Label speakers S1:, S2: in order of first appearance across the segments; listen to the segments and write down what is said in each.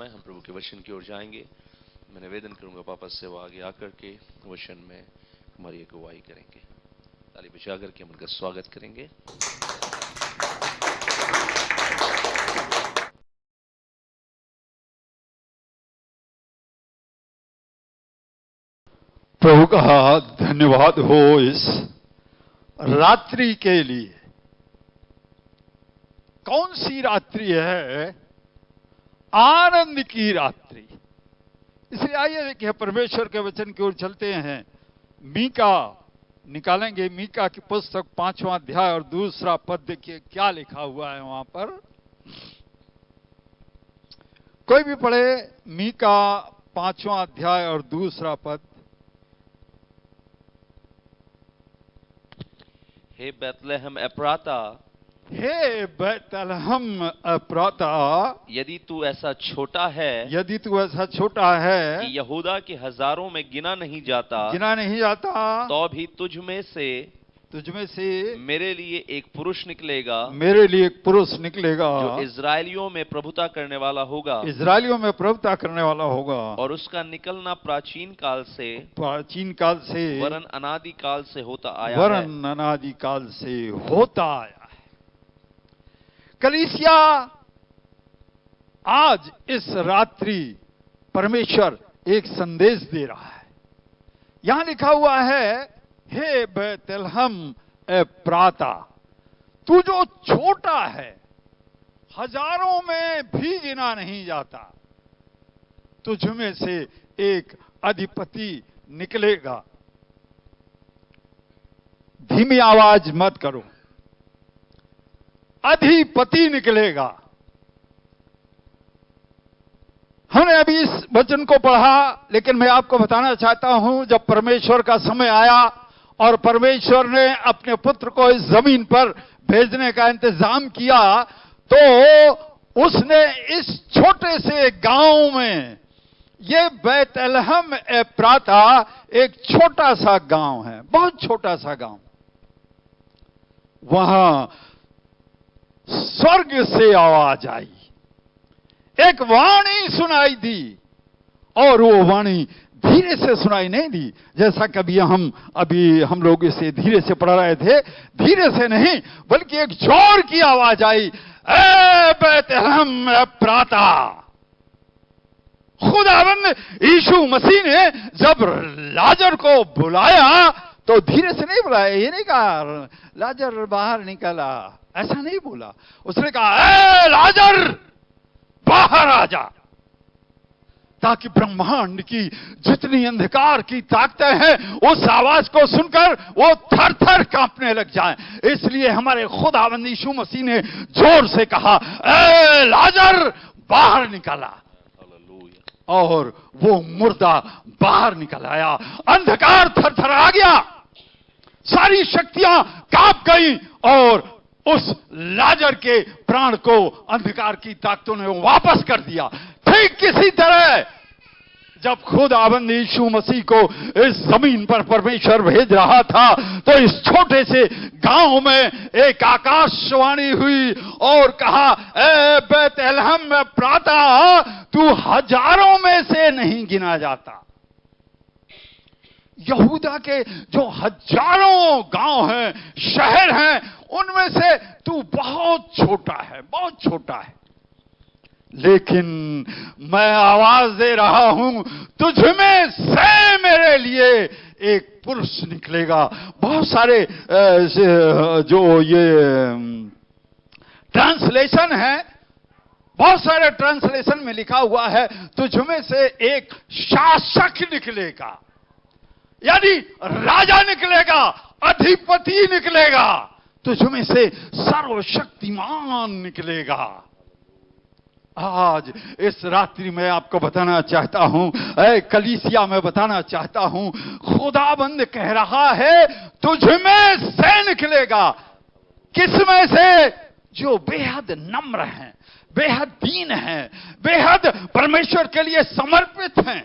S1: समय हम प्रभु के वचन की ओर जाएंगे। मैं निवेदन करूंगा पापा से वो आगे आकर के वचन में हमारी अगुवाई करेंगे। ताली बजा करके हम उनका स्वागत करेंगे।
S2: प्रभु का धन्यवाद हो इस रात्रि के लिए। कौन सी रात्रि है? आनंद की रात्रि। इसलिए आइए देखिए परमेश्वर के वचन की ओर चलते हैं। मीका निकालेंगे, मीका की पुस्तक 5वां अध्याय और दूसरा पद। देखिए क्या लिखा हुआ है वहां पर। कोई भी पढ़े मीका 5वां अध्याय और दूसरा पद।
S1: हे बैतलहम एप्राता,
S2: हे बैतलहम एप्राता,
S1: यदि तू ऐसा छोटा है,
S2: यदि तू ऐसा छोटा है
S1: कि यहूदा के हजारों में गिना नहीं जाता,
S2: तो
S1: भी तुझ में से मेरे लिए एक पुरुष निकलेगा,
S2: मेरे लिए एक पुरुष निकलेगा
S1: जो इजरायलियों में प्रभुता करने वाला होगा,
S2: इजरायलियों में प्रभुता करने वाला होगा।
S1: और उसका निकलना प्राचीन काल से वरन अनादि काल से होता आया है।
S2: वरन अनादि काल से होता आया है। कलीसिया, आज इस रात्रि परमेश्वर एक संदेश दे रहा है। यहां लिखा हुआ है, हे बैतलहम एप्राता, तू जो छोटा है, हजारों में भी गिना नहीं जाता, तुझ में से एक अधिपति निकलेगा। धीमी आवाज मत करो। अधिपति निकलेगा। हमने अभी इस वचन को पढ़ा, लेकिन मैं आपको बताना चाहता हूं, जब परमेश्वर का समय आया और परमेश्वर ने अपने पुत्र को इस जमीन पर भेजने का इंतजाम किया, तो उसने इस छोटे से गांव में, ये बैतलहम एप्राता एक छोटा सा गांव है, बहुत छोटा सा गांव, वहां स्वर्ग से आवाज आई, एक वाणी सुनाई दी। और वो वाणी धीरे से सुनाई नहीं दी, जैसा कभी अभी हम लोग इसे धीरे से पढ़ रहे थे। धीरे से नहीं, बल्कि एक जोर की आवाज आई, ए बैतलहम एप्राता। खुदावंद यीशु मसीह ने जब लाजर को बुलाया तो धीरे से नहीं बुलाया। ये नहीं कहा लाजर बाहर निकला, ऐसा नहीं बोला। उसने कहा, ए लाजर बाहर आ जा, ताकि ब्रह्मांड की जितनी अंधकार की ताकतें हैं उस आवाज को सुनकर वो थर थर कांपने लग जाएं। इसलिए हमारे खुदावंद यीशु मसीह ने जोर से कहा, ए लाजर बाहर निकला। और वो मुर्दा बाहर निकल आया। अंधकार थर थर आ गया, सारी शक्तियां कांप गई और उस लाजर के प्राण को अंधकार की ताकतों ने वापस कर दिया। ठीक किसी तरह जब खुदावंद यीशु मसीह को इस जमीन पर परमेश्वर भेज रहा था, तो इस छोटे से गांव में एक आकाशवाणी हुई और कहा, ए बैतलहम एप्राता, तू हजारों में से नहीं गिना जाता। यहूदा के जो हजारों गांव हैं, शहर हैं, उनमें से तू बहुत छोटा है, बहुत छोटा है। लेकिन मैं आवाज दे रहा हूं, तुझ में से मेरे लिए एक पुरुष निकलेगा। बहुत सारे जो ये ट्रांसलेशन है, बहुत सारे ट्रांसलेशन में लिखा हुआ है, तुझ में से एक शासक निकलेगा, यानी राजा निकलेगा, अधिपति निकलेगा, तुझ में से सर्वशक्तिमान निकलेगा। आज इस रात्रि में आपको बताना चाहता हूं, कलीसिया में बताना चाहता हूं, खुदाबंद कह रहा है, तुझ में से निकलेगा। किस में से? जो बेहद नम्र हैं, बेहद दीन हैं, बेहद परमेश्वर के लिए समर्पित हैं।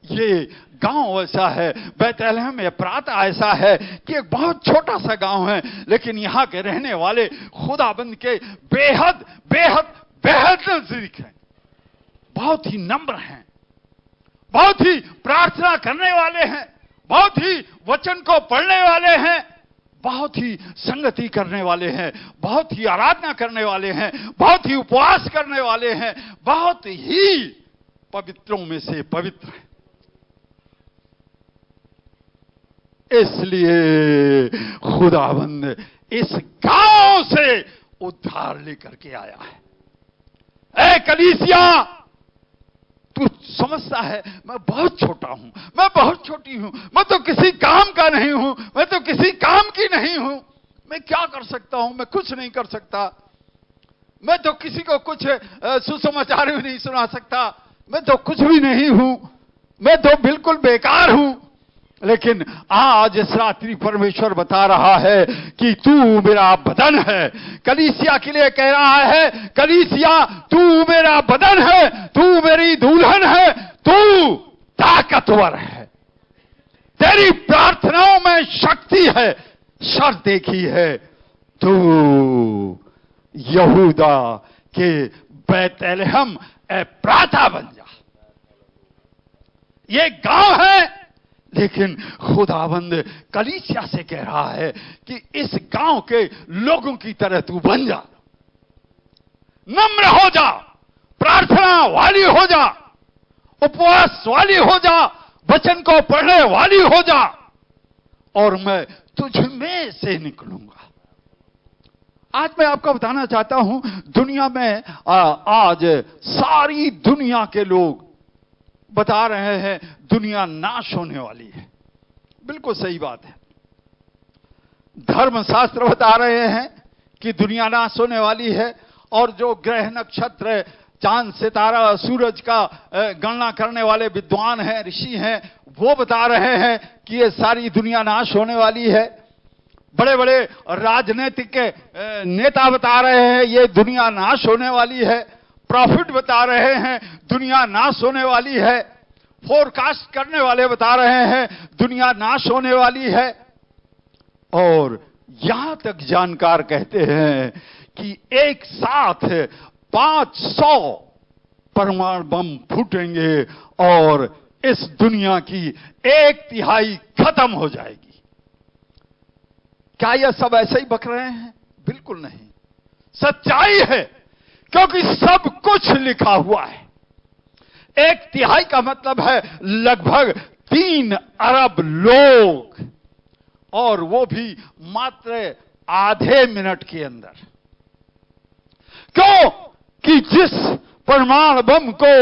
S2: ये गांव ऐसा है, बैतलहम एप्राता ऐसा है कि एक बहुत छोटा सा गांव है, लेकिन यहां के रहने वाले खुदाबंद के बेहद बेहद बेहद नजदीक है। बहुत ही नम्र हैं, बहुत ही प्रार्थना करने वाले हैं, बहुत ही वचन को पढ़ने वाले हैं, बहुत ही संगति करने वाले हैं, बहुत ही आराधना करने वाले हैं, बहुत ही उपवास करने वाले हैं, बहुत ही पवित्रों में से पवित्र हैं। इसलिए खुदावंद इस गांव से उद्धार लेकर के आया है। ए कलीसिया, तू समझता है मैं बहुत छोटा हूं, मैं बहुत छोटी हूं, मैं तो किसी काम का नहीं हूं, मैं तो किसी काम की नहीं हूं, मैं क्या कर सकता हूं, मैं कुछ नहीं कर सकता, मैं तो किसी को कुछ सुसमाचार भी नहीं सुना सकता, मैं तो कुछ भी नहीं हूं, मैं तो बिल्कुल बेकार हूं। लेकिन आज इस रात्रि परमेश्वर बता रहा है कि तू मेरा बदन है। कलीसिया के लिए कह रहा है, कलीसिया तू मेरा बदन है, तू मेरी दुल्हन है, तू ताकतवर है, तेरी प्रार्थनाओं में शक्ति है। शर्त देखी है, तू यहूदा के बैतलहम एफ्राता बन जा। ये गांव है, लेकिन खुदावंद कलीसिया से कह रहा है कि इस गांव के लोगों की तरह तू बन जा, नम्र हो जा, प्रार्थना वाली हो जा, उपवास वाली हो जा, वचन को पढ़ने वाली हो जा, और मैं तुझ में से निकलूंगा। आज मैं आपको बताना चाहता हूं, दुनिया में आज सारी दुनिया के लोग बता रहे हैं दुनिया नाश होने वाली है। बिल्कुल सही बात है। धर्मशास्त्र बता रहे हैं कि दुनिया नाश होने वाली है, और जो ग्रह नक्षत्र, चांद, सितारा, सूरज का गणना करने वाले विद्वान हैं, ऋषि हैं, वो बता रहे हैं कि ये सारी दुनिया नाश होने वाली है। बड़े बड़े राजनीतिक नेता बता रहे हैं ये दुनिया नाश होने वाली है। प्रॉफिट बता रहे हैं दुनिया नाश होने वाली है। फोरकास्ट करने वाले बता रहे हैं दुनिया नाश होने वाली है। और यहां तक जानकार कहते हैं कि एक साथ 500 परमाणु बम फूटेंगे और इस दुनिया की 1/3 खत्म हो जाएगी। क्या यह सब ऐसे ही बक रहे हैं? बिल्कुल नहीं, सच्चाई है, क्योंकि सब कुछ लिखा हुआ है। 1/3 का मतलब है लगभग 3 अरब लोग, और वो भी मात्र आधे मिनट के अंदर। क्यों? कि जिस परमाणु बम को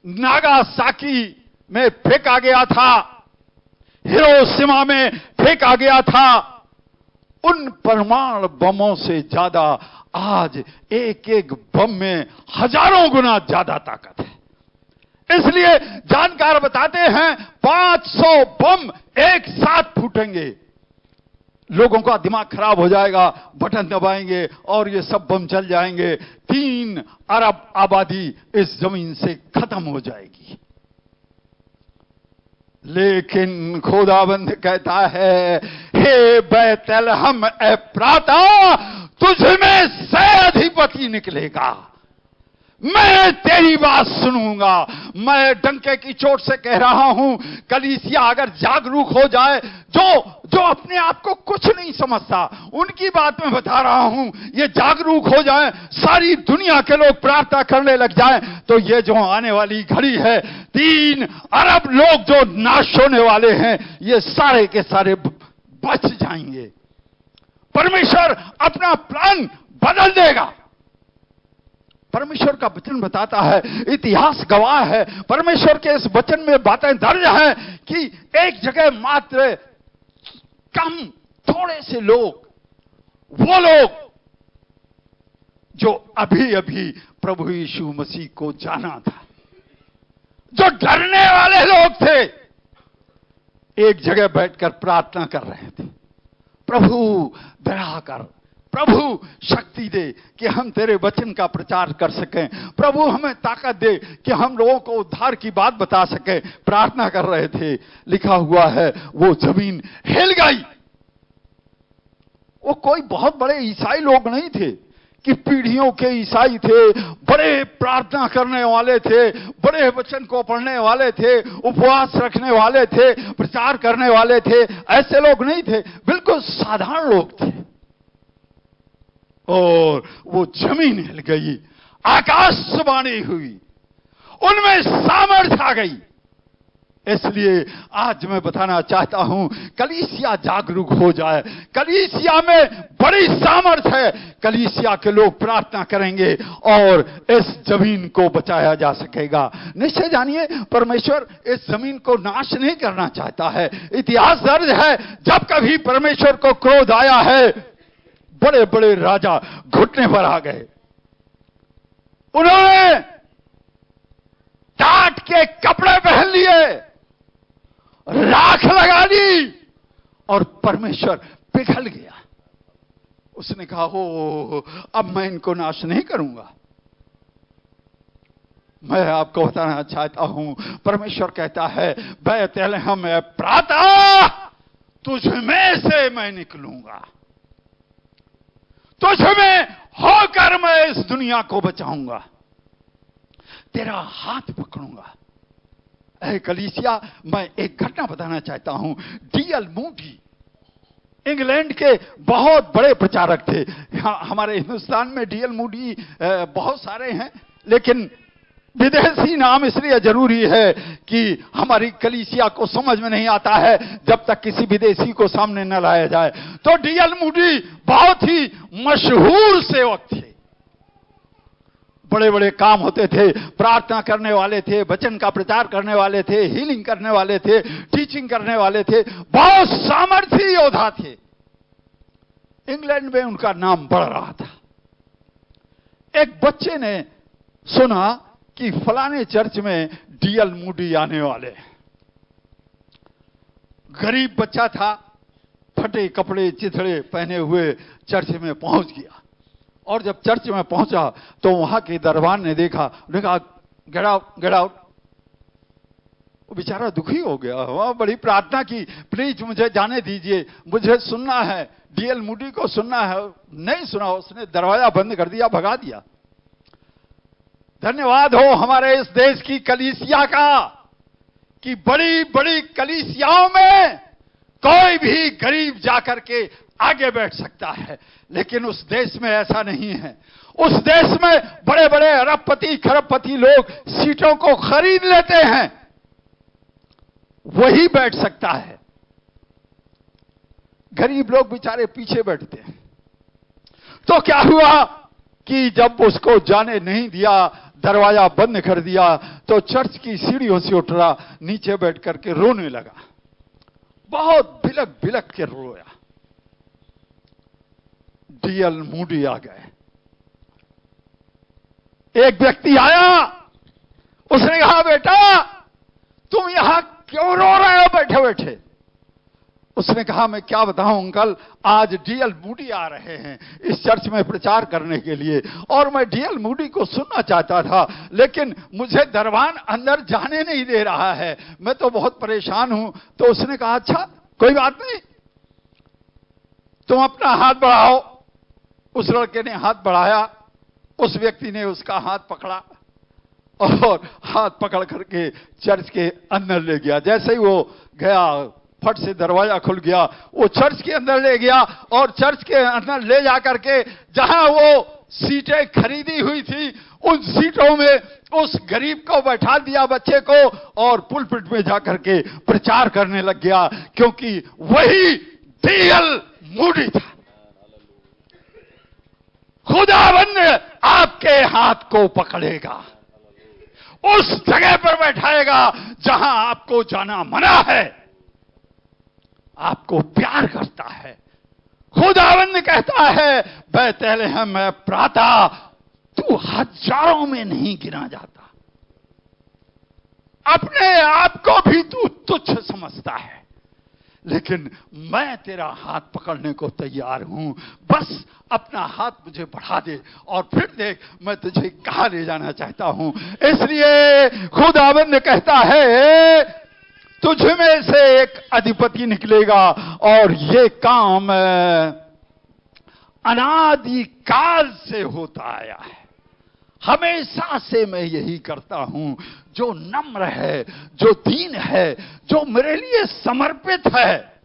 S2: नागासाकी में फेंका गया था, हिरोशिमा में फेंका गया था, उन परमाणु बमों से ज्यादा आज एक एक बम में हजारों गुना ज्यादा ताकत है। इसलिए जानकार बताते हैं 500 बम एक साथ फूटेंगे, लोगों का दिमाग खराब हो जाएगा, बटन दबाएंगे और ये सब बम चल जाएंगे। 3 अरब आबादी इस जमीन से खत्म हो जाएगी। लेकिन खुदाबंद कहता है, हे बैतलहम एफ्राता, तुझ में से अधिपति निकलेगा, मैं तेरी बात सुनूंगा। मैं डंके की चोट से कह रहा हूं, कलीसिया अगर जागरूक हो जाए, जो अपने आप को कुछ नहीं समझता, उनकी बात में बता रहा हूं, ये जागरूक हो जाए, सारी दुनिया के लोग प्रार्थना करने लग जाए, तो ये जो आने वाली घड़ी है, 3 अरब लोग जो नाश होने वाले हैं, ये सारे के सारे बच जाएंगे। परमेश्वर अपना प्लान बदल देगा। परमेश्वर का वचन बताता है, इतिहास गवाह है, परमेश्वर के इस वचन में बातें दर्ज हैं कि एक जगह मात्र कम थोड़े से लोग, वो लोग जो अभी अभी प्रभु यीशु मसीह को जाना था, जो डरने वाले लोग थे, एक जगह बैठकर प्रार्थना कर रहे थे, प्रभु दया कर, प्रभु शक्ति दे कि हम तेरे वचन का प्रचार कर सकें, प्रभु हमें ताकत दे कि हम लोगों को उद्धार की बात बता सकें। प्रार्थना कर रहे थे। लिखा हुआ है वो जमीन हिल गई। वो कोई बहुत बड़े ईसाई लोग नहीं थे, कि पीढ़ियों के ईसाई थे, बड़े प्रार्थना करने वाले थे, बड़े वचन को पढ़ने वाले थे, उपवास रखने वाले थे, प्रचार करने वाले थे। ऐसे लोग नहीं थे, बिल्कुल साधारण लोग थे। और वो जमीन हिल गई, आकाशवाणी हुई, उनमें सामर्थ्य आ गई। इसलिए आज मैं बताना चाहता हूं, कलीसिया जागरूक हो जाए। कलीसिया में बड़ी सामर्थ्य है। कलीसिया के लोग प्रार्थना करेंगे और इस जमीन को बचाया जा सकेगा। निश्चय जानिए, परमेश्वर इस जमीन को नाश नहीं करना चाहता है। इतिहास दर्ज है, जब कभी परमेश्वर को क्रोध आया है, बड़े बड़े राजा घुटने पर आ गए। उन्होंने टाट के कपड़े पहन लिए, राख लगा ली, और परमेश्वर पिघल गया। उसने कहा, हो अब मैं इनको नाश नहीं करूंगा। मैं आपको बताना चाहता हूं, परमेश्वर कहता है, बैतलहम में प्रातः तुझ में से मैं निकलूंगा, तुझ में होकर मैं इस दुनिया को बचाऊंगा, तेरा हाथ पकड़ूंगा। कलीसिया, मैं एक घटना बताना चाहता हूं। डीएल मूडी इंग्लैंड के बहुत बड़े प्रचारक थे। हमारे हिंदुस्तान में डीएल मूडी बहुत सारे हैं, लेकिन विदेशी नाम इसलिए जरूरी है कि हमारी कलीसिया को समझ में नहीं आता है जब तक किसी विदेशी को सामने न लाया जाए। तो डीएल मूडी बहुत ही मशहूर सेवक थे। बड़े बड़े काम होते थे, प्रार्थना करने वाले थे, वचन का प्रचार करने वाले थे, हीलिंग करने वाले थे, टीचिंग करने वाले थे, बहुत सामर्थी योद्धा थे। इंग्लैंड में उनका नाम बढ़ रहा था। एक बच्चे ने सुना कि फलाने चर्च में डीएल मूडी आने वाले। गरीब बच्चा था, फटे कपड़े चिथड़े पहने हुए चर्च में पहुंच गया। और जब चर्च में पहुंचा तो वहां के दरबान ने देखा, उन्होंने कहा, गेट आउट, गेट आउट। वो बेचारा दुखी हो गया। वह बड़ी प्रार्थना की, प्लीज मुझे जाने दीजिए, मुझे सुनना है, डीएल मूडी को सुनना है। नहीं सुना, उसने दरवाजा बंद कर दिया, भगा दिया। धन्यवाद हो हमारे इस देश की कलीसिया का कि बड़ी बड़ी कलीसियाओं में कोई भी गरीब जाकर के आगे बैठ सकता है, लेकिन उस देश में ऐसा नहीं है। उस देश में बड़े बड़े अरबपति खरबपति लोग सीटों को खरीद लेते हैं, वही बैठ सकता है। गरीब लोग बेचारे पीछे बैठते हैं। तो क्या हुआ कि जब उसको जाने नहीं दिया, दरवाजा बंद कर दिया, तो चर्च की सीढ़ियों से उतरा, नीचे बैठ करके रोने लगा। बहुत बिलक बिलक के रोया। डीएल मूडी आ गए। एक व्यक्ति आया, उसने कहा, बेटा तुम यहां क्यों रो रहे हो बैठे बैठे? उसने कहा, मैं क्या बताऊं अंकल, आज डीएल मूडी आ रहे हैं इस चर्च में प्रचार करने के लिए, और मैं डीएल मूडी को सुनना चाहता था, लेकिन मुझे दरबान अंदर जाने नहीं दे रहा है, मैं तो बहुत परेशान हूं। तो उसने कहा, अच्छा कोई बात नहीं, तुम अपना हाथ बढ़ाओ। उस लड़के ने हाथ बढ़ाया, उस व्यक्ति ने उसका हाथ पकड़ा और हाथ पकड़ करके चर्च के अंदर ले गया। जैसे ही वो गया, फट से दरवाजा खुल गया, वो चर्च के अंदर ले गया, और चर्च के अंदर ले जाकर के जहां वो सीटें खरीदी हुई थी, उन सीटों में उस गरीब को बैठा दिया, बच्चे को, और पुलपिट में जाकर के प्रचार करने लग गया, क्योंकि वही डीएल मूडी था। खुदावंद आपके हाथ को पकड़ेगा, उस जगह पर बैठाएगा जहां आपको जाना मना है। आपको प्यार करता है। खुदावंद कहता है, बैतलहम में प्रातः तू हजारों में नहीं गिना जाता, अपने आप को भी तू तुच्छ समझता है, लेकिन मैं तेरा हाथ पकड़ने को तैयार हूं। बस अपना हाथ मुझे बढ़ा दे और फिर देख मैं तुझे कहां ले जाना चाहता हूं। इसलिए खुदावंद कहता है, तुझ में से एक अधिपति निकलेगा और ये काम अनादि काल से होता आया है। हमेशा से मैं यही करता हूं। जो नम्र है, जो दीन है, जो मेरे लिए समर्पित है,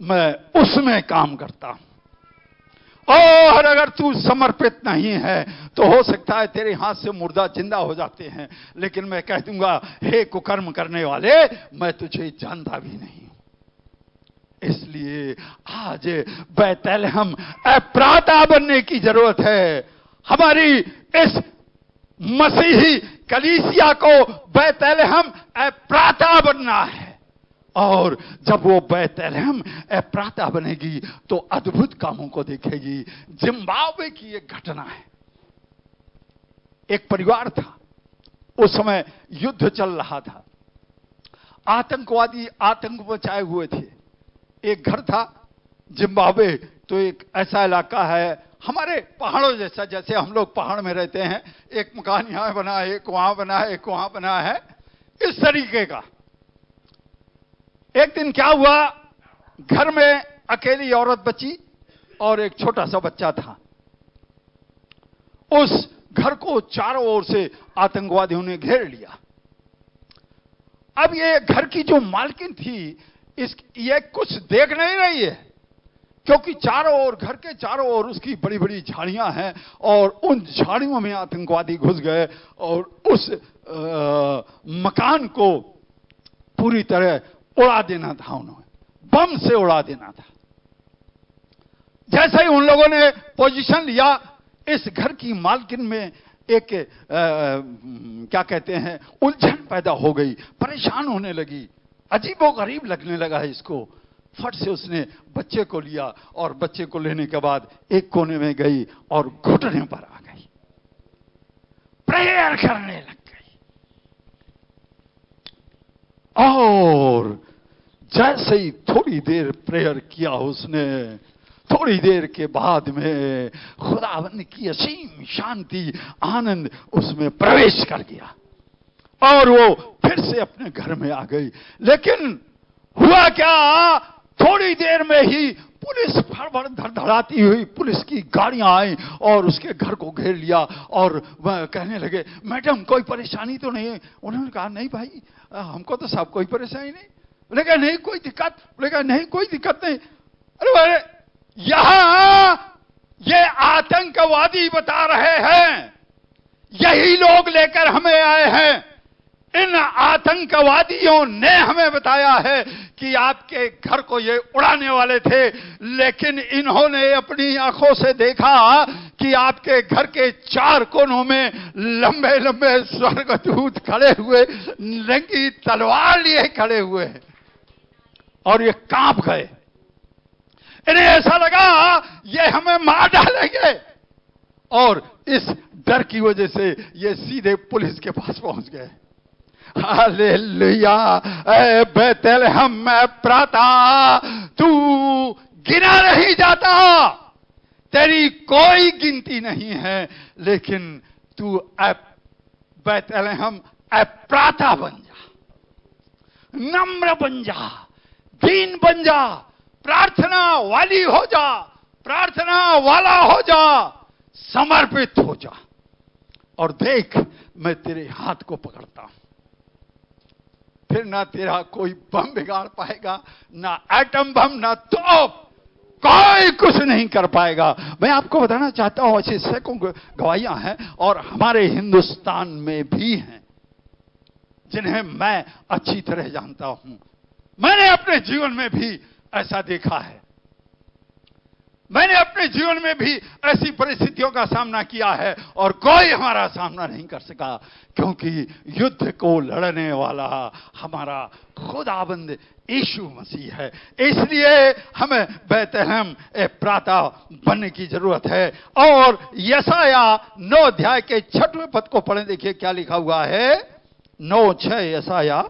S2: मैं उसमें काम करता हूं। और अगर तू समर्पित नहीं है तो हो सकता है तेरे हाथ से मुर्दा जिंदा हो जाते हैं, लेकिन मैं कह दूंगा, हे कुकर्म करने वाले, मैं तुझे जानता भी नहीं हूं। इसलिए आज बैतलहम अप्राता बनने की जरूरत है। हमारी इस मसीही कलीसिया को बैतलहम अप्राता बनना है। और जब वो बैतलहम अप्राता बनेगी तो अद्भुत कामों को देखेगी। जिम्बाब्वे की एक घटना है। एक परिवार था, उस समय युद्ध चल रहा था, आतंकवादी आतंक मचाए हुए थे। एक घर था, जिम्बाब्वे तो एक ऐसा इलाका है हमारे पहाड़ों जैसा, जैसे हम लोग पहाड़ में रहते हैं, एक मकान यहां बना है, एक वहां बना है, एक वहां बना है, इस तरीके का। एक दिन क्या हुआ, घर में अकेली औरत बची और एक छोटा सा बच्चा था। उस घर को चारों ओर से आतंकवादियों ने घेर लिया। अब ये घर की जो मालकिन थी, ये कुछ देख नहीं रही है, क्योंकि चारों ओर, घर के चारों ओर उसकी बड़ी बड़ी झाड़ियां हैं और उन झाड़ियों में आतंकवादी घुस गए और उस मकान को पूरी तरह उड़ा देना था। उन्होंने बम से उड़ा देना था। जैसे ही उन लोगों ने पोजीशन लिया, इस घर की मालकिन में एक क्या कहते हैं, उलझन पैदा हो गई, परेशान होने लगी, अजीबोगरीब लगने लगा इसको। फट से उसने बच्चे को लिया और बच्चे को लेने के बाद एक कोने में गई और घुटने पर आ गई, प्रेयर करने लग गई। और जैसे ही थोड़ी देर प्रेयर किया उसने, थोड़ी देर के बाद में खुदावंद की असीम शांति, आनंद उसमें प्रवेश कर गया और वो फिर से अपने घर में आ गई। लेकिन हुआ क्या, थोड़ी देर में ही पुलिस भड़बड़ धड़धड़ाती हुई पुलिस की गाड़ियां आई और उसके घर को घेर लिया और वह कहने लगे, मैडम कोई परेशानी तो नहीं है? उन्होंने कहा, नहीं भाई, हमको तो सब कोई परेशानी नहीं। बोलेगा नहीं कोई दिक्कत, बोलेगा नहीं कोई दिक्कत नहीं। अरे यहां ये आतंकवादी बता रहे हैं, यही लोग लेकर हमें आए हैं। इन आतंकवादियों ने हमें बताया है कि आपके घर को ये उड़ाने वाले थे, लेकिन इन्होंने अपनी आंखों से देखा कि आपके घर के चार कोनों में लंबे लंबे स्वर्गदूत खड़े हुए, रंगी तलवार लिए खड़े हुए हैं और ये कांप गए। इन्हें ऐसा लगा ये हमें मार डालेंगे और इस डर की वजह से ये सीधे पुलिस के पास पहुंच गए। हालेलुया। ऐ बैतलहम में प्राता, तू गिना नहीं जाता, तेरी कोई गिनती नहीं है, लेकिन तू बैतलहम अप्राता बन जा, नम्र बन जा, दीन बन जा, प्रार्थना वाली हो जा, प्रार्थना वाला हो जा, समर्पित हो जा। और देख, मैं तेरे हाथ को पकड़ता हूं, फिर ना तेरा कोई बम बिगाड़ पाएगा, ना एटम बम, ना तोप, कोई कुछ नहीं कर पाएगा। मैं आपको बताना चाहता हूं, ऐसे सैकड़ों गवाहियां हैं और हमारे हिंदुस्तान में भी हैं जिन्हें मैं अच्छी तरह जानता हूं। मैंने अपने जीवन में भी ऐसा देखा है। मैंने अपने जीवन में भी ऐसी परिस्थितियों का सामना किया है और कोई हमारा सामना नहीं कर सका, क्योंकि युद्ध को लड़ने वाला हमारा खुदाबंद यीशु मसीह है। इसलिए हमें बैतलहम प्राता बनने की जरूरत है। और यशाया 9 अध्याय के 6वें पद को पढ़ें, देखिए क्या लिखा हुआ है। 9:6 यशाया।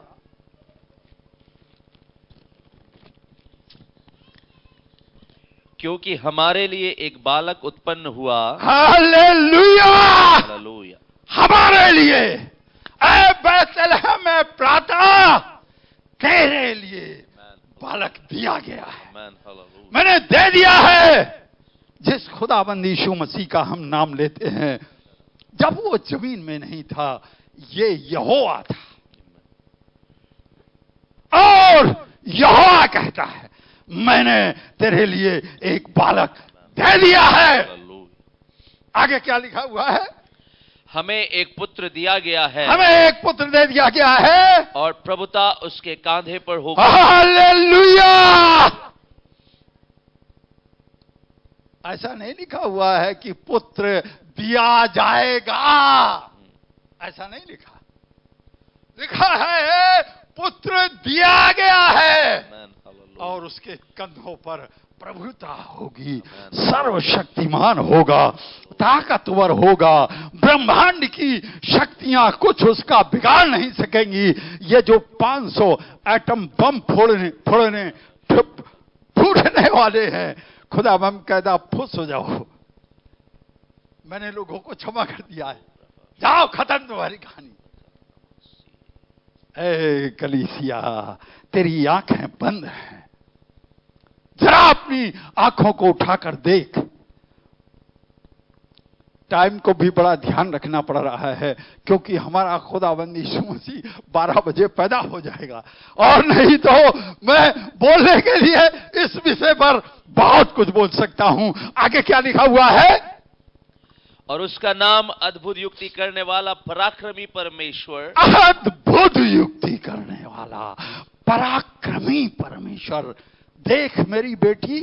S1: क्योंकि हमारे लिए एक बालक उत्पन्न हुआ।
S2: Hallelujah,
S1: hallelujah.
S2: हमारे लिए ऐ बैतलहम प्राता, तेरे लिए बालक दिया गया है। मैंने दे दिया है, जिस खुदाबंद यीशु मसीह का हम नाम लेते हैं, जब वो जमीन में नहीं था, ये यहोवा था। और यहोवा कहता है, मैंने तेरे लिए एक बालक दे दिया है। आगे क्या लिखा हुआ है?
S1: हमें एक पुत्र दिया गया है,
S2: हमें एक पुत्र दे दिया गया है,
S1: और प्रभुता उसके कांधे पर होगी।
S2: हालेलुया। ऐसा नहीं लिखा हुआ है कि पुत्र दिया जाएगा, ऐसा नहीं लिखा। लिखा है पुत्र दिया गया है, और उसके कंधों पर प्रभुता होगी। सर्वशक्तिमान होगा, ताकतवर होगा, ब्रह्मांड की शक्तियां कुछ उसका बिगाड़ नहीं सकेंगी। ये जो 500 एटम बम फोड़ने फूटने वाले हैं, खुदा बम कहता फुस हो जाओ, मैंने लोगों को क्षमा कर दिया है, जाओ खत्म तुम्हारी कहानी। ए कलीसिया, तेरी आंखें बंद हैं, जरा अपनी आंखों को उठाकर देख। टाइम को भी बड़ा ध्यान रखना पड़ रहा है, क्योंकि हमारा खुदाबंद यीशु मसीह 12 बजे पैदा हो जाएगा, और नहीं तो मैं बोलने के लिए इस विषय पर बहुत कुछ बोल सकता हूं। आगे क्या लिखा हुआ है?
S1: और उसका नाम अद्भुत युक्ति करने वाला, पराक्रमी परमेश्वर,
S2: अद्भुत युक्ति करने वाला, पराक्रमी परमेश्वर। देख मेरी बेटी,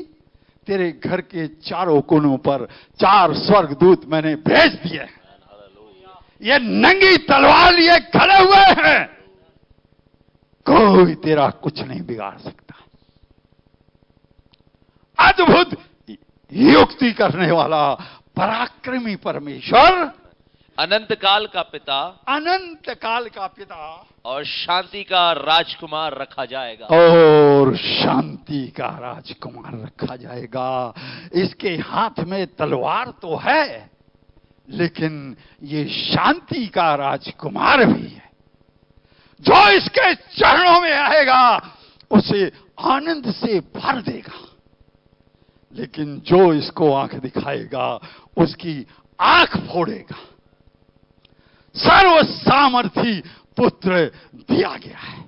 S2: तेरे घर के चारों कोनों पर 4 स्वर्गदूत मैंने भेज दिए हैं। ये नंगी तलवार लिए खड़े हुए हैं, कोई तेरा कुछ नहीं बिगाड़ सकता। अद्भुत युक्ति करने वाला, पराक्रमी परमेश्वर,
S1: अनंत काल का पिता,
S2: अनंत काल का पिता,
S1: और शांति का राजकुमार रखा जाएगा।
S2: और शांति का राजकुमार रखा जाएगा। इसके हाथ में तलवार तो है, लेकिन ये शांति का राजकुमार भी है। जो इसके चरणों में आएगा उसे आनंद से भर देगा, लेकिन जो इसको आंख दिखाएगा उसकी आंख फोड़ेगा। सर्व सामर्थी पुत्र दिया गया है।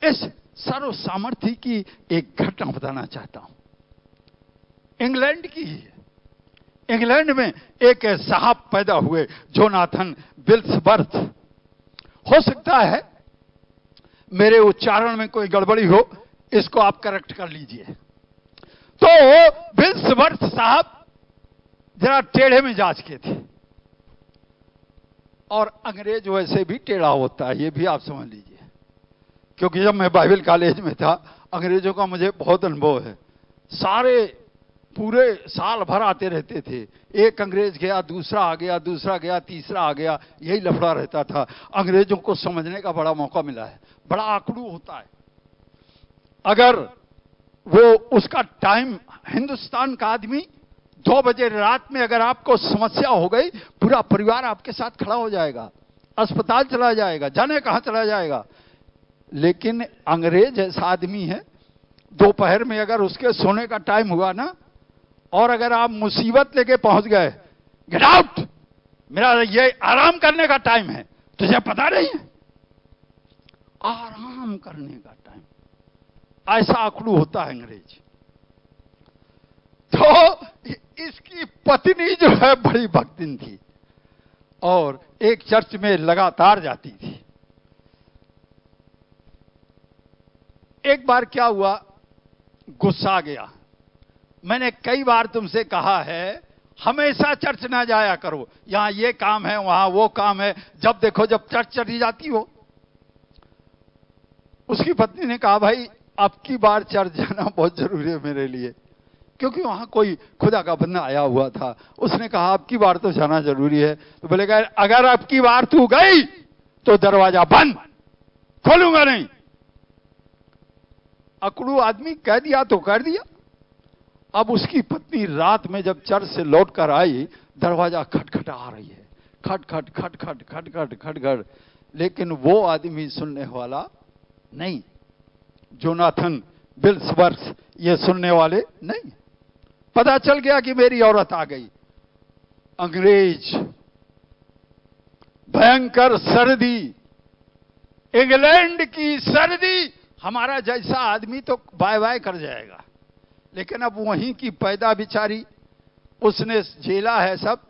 S2: इस सर्व सामर्थी की एक घटना बताना चाहता हूं, इंग्लैंड की है। इंग्लैंड में एक साहब पैदा हुए, जोनाथन विल्सवर्थ। हो सकता है मेरे उच्चारण में कोई गड़बड़ी हो, इसको आप करेक्ट कर लीजिए। तो विल्सवर्थ साहब जरा टेढ़े मिजाज के थे, और अंग्रेज वैसे भी टेढ़ा होता है, ये भी आप समझ लीजिए। क्योंकि जब मैं बाइबल कॉलेज में था, अंग्रेजों का मुझे बहुत अनुभव है। सारे पूरे साल भर आते रहते थे, एक अंग्रेज गया, दूसरा आ गया, दूसरा गया, तीसरा आ गया, यही लफड़ा रहता था। अंग्रेजों को समझने का बड़ा मौका मिला है। बड़ा आंकड़ू होता है। अगर वो उसका टाइम, हिंदुस्तान का आदमी 2 बजे रात में अगर आपको समस्या हो गई, पूरा परिवार आपके साथ खड़ा हो जाएगा, अस्पताल चला जाएगा, जाने कहां चला जाएगा। लेकिन अंग्रेज ऐसा आदमी है, दोपहर में अगर उसके सोने का टाइम हुआ ना, और अगर आप मुसीबत लेके पहुंच गए, गेट आउट, मेरा ये आराम करने का टाइम है, तुझे पता नहीं है? आराम करने का टाइम, ऐसा आंकड़ू होता है अंग्रेज। तो इसकी पत्नी जो है बड़ी भक्तिन थी, और एक चर्च में लगातार जाती थी। एक बार क्या हुआ, गुस्सा गया। मैंने कई बार तुमसे कहा है, हमेशा चर्च ना जाया करो, यहां ये काम है, वहां वो काम है, जब देखो जब चर्च चली जाती हो। उसकी पत्नी ने कहा, भाई अब की बार चर्च जाना बहुत जरूरी है मेरे लिए, क्योंकि वहां कोई खुदा का बंदा आया हुआ था। उसने कहा, अब की बार तो जाना जरूरी है। तो बोले, अगर अब की बार तू गई तो दरवाजा बंद, खोलूंगा नहीं। अकड़ू आदमी कह दिया तो कर दिया। अब उसकी पत्नी रात में जब चर्च से लौट कर आई, दरवाजा खटखटा आ रही है, खटखट खटखट खटखट खटखट, लेकिन वो आदमी सुनने वाला नहीं। जोनाथन विल्सवर्थ ये सुनने वाले नहीं। पता चल गया कि मेरी औरत आ गई। अंग्रेज, भयंकर सर्दी, इंग्लैंड की सर्दी, हमारा जैसा आदमी तो बाय बाय कर जाएगा, लेकिन अब वहीं की पैदा बिचारी, उसने झेला है सब,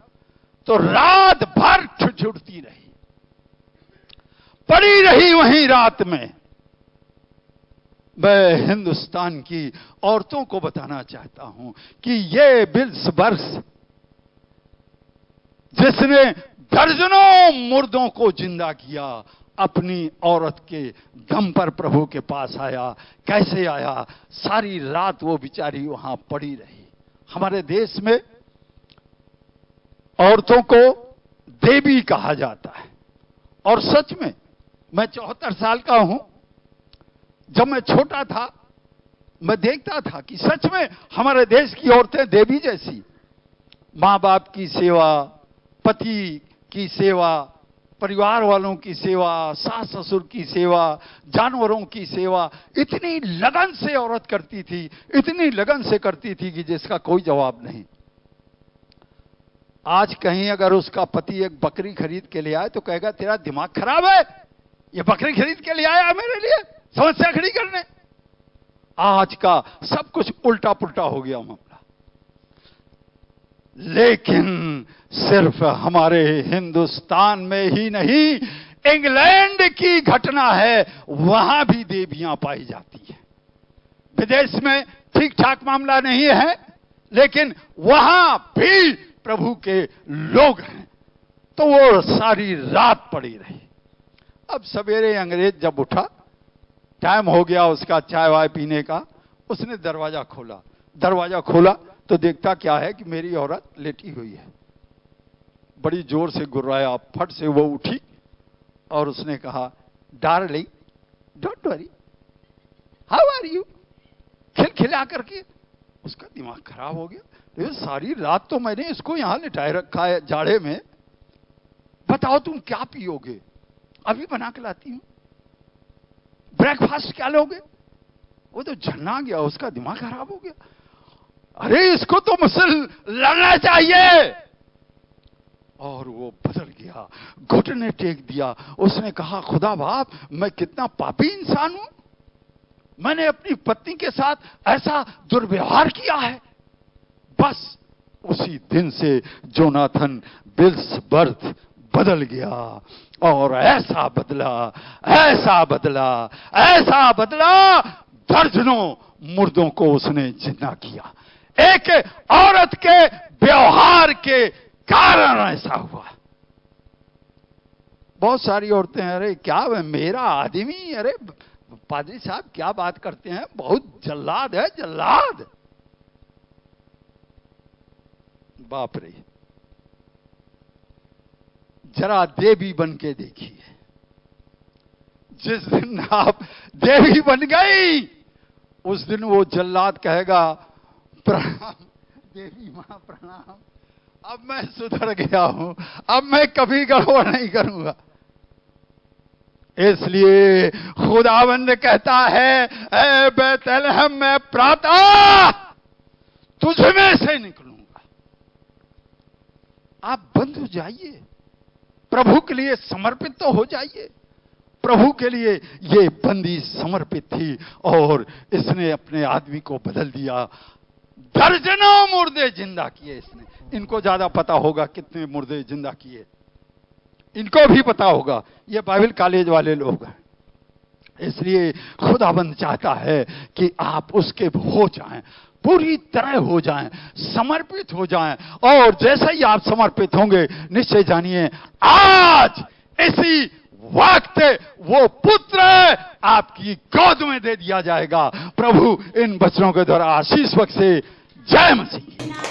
S2: तो रात भर ठिठुरती रही, पड़ी रही वहीं रात में। मैं हिंदुस्तान की औरतों को बताना चाहता हूं कि ये बिल्स बर्स, जिसने दर्जनों मुर्दों को जिंदा किया, अपनी औरत के दम पर प्रभु के पास आया। कैसे आया? सारी रात वो बिचारी वहां पड़ी रही। हमारे देश में औरतों को देवी कहा जाता है, और सच में मैं 74 साल का हूं। जब मैं छोटा था, मैं देखता था कि सच में हमारे देश की औरतें देवी जैसी, मां बाप की सेवा, पति की सेवा, परिवार वालों की सेवा, सास ससुर की सेवा, जानवरों की सेवा, इतनी लगन से औरत करती थी, इतनी लगन से करती थी कि जिसका कोई जवाब नहीं। आज कहीं अगर उसका पति एक बकरी खरीद के ले आए तो कहेगा तेरा दिमाग खराब है, ये बकरी खरीद के ले आया मेरे लिए समस्या खड़ी करने। आज का सब कुछ उल्टा पुल्टा हो गया मामला। लेकिन सिर्फ हमारे हिंदुस्तान में ही नहीं, इंग्लैंड की घटना है, वहां भी देवियां पाई जाती है। विदेश में ठीक ठाक मामला नहीं है, लेकिन वहां भी प्रभु के लोग हैं। तो वो सारी रात पड़ी रही। अब सवेरे अंग्रेज जब उठा, टाइम हो गया उसका चाय वाय पीने का, उसने दरवाजा खोला। दरवाजा खोला तो देखता क्या है कि मेरी औरत लेटी हुई है। बड़ी जोर से गुर्राया, फट से वो उठी और उसने कहा, darling don't worry, how are you? खिलखिला करके उसका दिमाग खराब हो गया। ये सारी रात तो मैंने इसको यहां लिटाए रखा है जाड़े में, बताओ तुम क्या पियोगे? अभी बना के लाती हूं। ब्रेकफास्ट क्या लोगे? वो तो झन्ना गया, उसका दिमाग खराब हो गया। अरे इसको तो मुझसे लड़ना चाहिए। और वो बदल गया, घुटने टेक दिया। उसने कहा, खुदा बाप, मैं कितना पापी इंसान हूं, मैंने अपनी पत्नी के साथ ऐसा दुर्व्यवहार किया है। बस उसी दिन से जोनाथन बिल्सबर्थ बदल गया, और ऐसा बदला, ऐसा बदला, ऐसा बदला, दर्जनों मुर्दों को उसने जिंदा किया। एक औरत के व्यवहार के कारण ऐसा हुआ। बहुत सारी औरतें, अरे क्या मेरा आदमी, अरे पादरी साहब क्या बात करते हैं, बहुत जल्लाद है, जल्लाद। बाप रे, जरा देवी बन के देखिए। जिस दिन आप देवी बन गई, उस दिन वो जल्लाद कहेगा, प्रणाम देवी मां प्रणाम, अब मैं सुधर गया हूं, अब मैं कभी गड़बड़ नहीं करूंगा। इसलिए खुदावंद कहता है, ऐ बैतलहम मैं प्रातः तुझ में से निकलूंगा। आप बंद हो जाइए, प्रभु के लिए समर्पित तो हो जाइए। प्रभु के लिए ये बंदी समर्पित थी और इसने अपने आदमी को बदल दिया। दर्जनों मुर्दे जिंदा किए इसने। इनको ज्यादा पता होगा कितने मुर्दे जिंदा किए, इनको भी पता होगा, ये बाइबल कॉलेज वाले लोग हैं। इसलिए खुदाबंद चाहता है कि आप उसके हो जाएं, पूरी तरह हो जाएं, समर्पित हो जाएं। और जैसे ही आप समर्पित होंगे, निश्चय जानिए आज इसी वक्त वो पुत्र आपकी गोद में दे दिया जाएगा। प्रभु इन बच्चों के द्वारा आशीष बख्शे। जय मसीह।